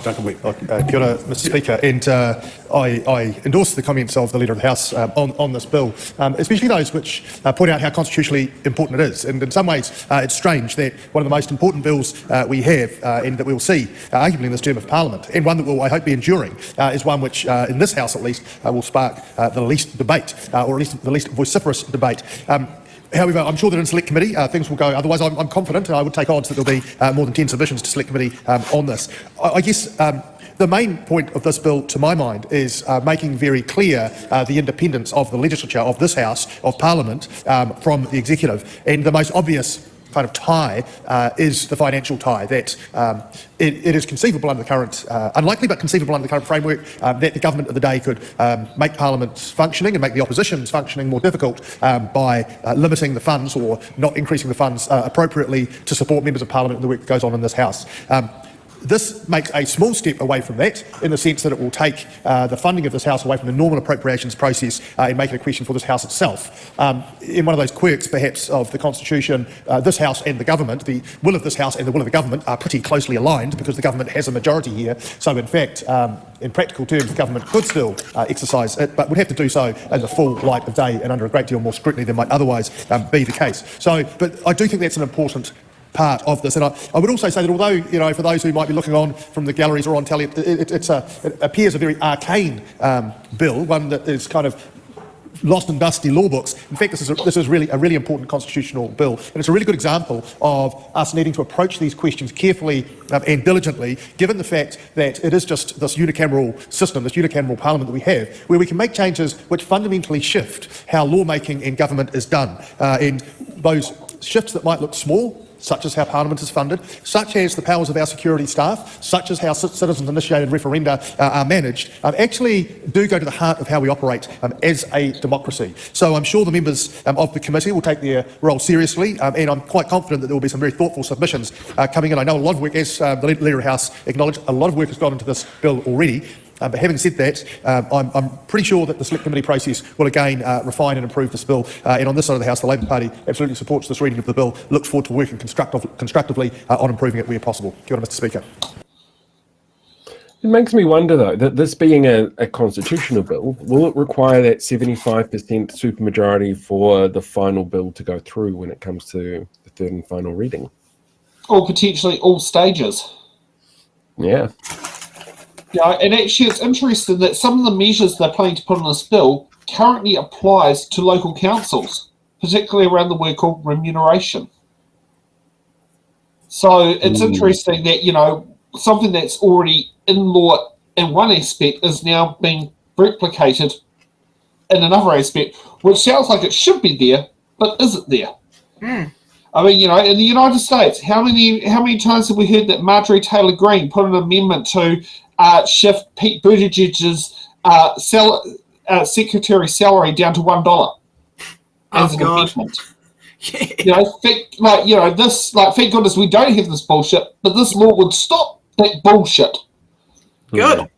Duncan Webb. Kia ora, Mr Speaker, and I endorse the comments of the Leader of the House on this bill, especially those which point out how constitutionally important it is. And in some ways, it's strange that one of the most important bills we have and that we'll see, arguably in this term of Parliament, and one that will, I hope, be enduring, is one which, in this House at least, will spark the least debate, or at least the least vociferous debate. However, I'm sure that in Select Committee things will go otherwise. I'm confident, and I would take odds that there'll be more than 10 submissions to Select Committee on this. I guess the main point of this bill, to my mind, is making very clear the independence of the legislature, of this House, of Parliament, from the executive. And the most obvious kind of tie is the financial tie, that it is conceivable under the current, unlikely but conceivable under the current framework, that the government of the day could make Parliament's functioning and make the opposition's functioning more difficult by limiting the funds or not increasing the funds appropriately to support members of Parliament and the work that goes on in this House. This makes a small step away from that, in the sense that it will take the funding of this House away from the normal appropriations process and make it a question for this House itself. In one of those quirks, perhaps, of the Constitution, this House and the government, the will of this House and the will of the government are pretty closely aligned, because the government has a majority here. So, in fact, in practical terms, the government could still exercise it, but would have to do so in the full light of day and under a great deal more scrutiny than might otherwise be the case. So, but I do think that's an important part of this. And I would also say that although, you know, for those who might be looking on from the galleries or on telly, it appears a very arcane bill, one that is kind of lost in dusty law books. In fact, this is really a really important constitutional bill, and it's a really good example of us needing to approach these questions carefully and diligently, given the fact that it is just this unicameral system, this unicameral Parliament that we have, where we can make changes which fundamentally shift how lawmaking and government is done. And those shifts that might look small, such as how Parliament is funded, such as the powers of our security staff, such as how citizens-initiated referenda are managed, actually do go to the heart of how we operate as a democracy. So I'm sure the members of the committee will take their role seriously, and I'm quite confident that there will be some very thoughtful submissions coming in. I know a lot of work, as the Leader of the House acknowledged, a lot of work has gone into this bill already. But having said that, I'm pretty sure that the Select Committee process will again refine and improve this bill. And on this side of the House, the Labor Party absolutely supports this reading of the bill, looks forward to working constructively on improving it where possible. Kia ora, Mr Speaker. It makes me wonder, though, that this being a constitutional bill, will it require that 75% supermajority for the final bill to go through when it comes to the third and final reading? Or potentially all stages. Yeah. Yeah, and actually it's interesting that some of the measures they're planning to put in this bill currently applies to local councils, particularly around the word called remuneration. So it's interesting that, you know, something that's already in law in one aspect is now being replicated in another aspect, which sounds like it should be there, but is it there? I mean, you know, in the United States, how many times have we heard that Marjorie Taylor Greene put an amendment to shift Pete Buttigieg's secretary salary down to $1 as an amendment? You know, thank goodness we don't have this bullshit, but this law would stop that bullshit. Good.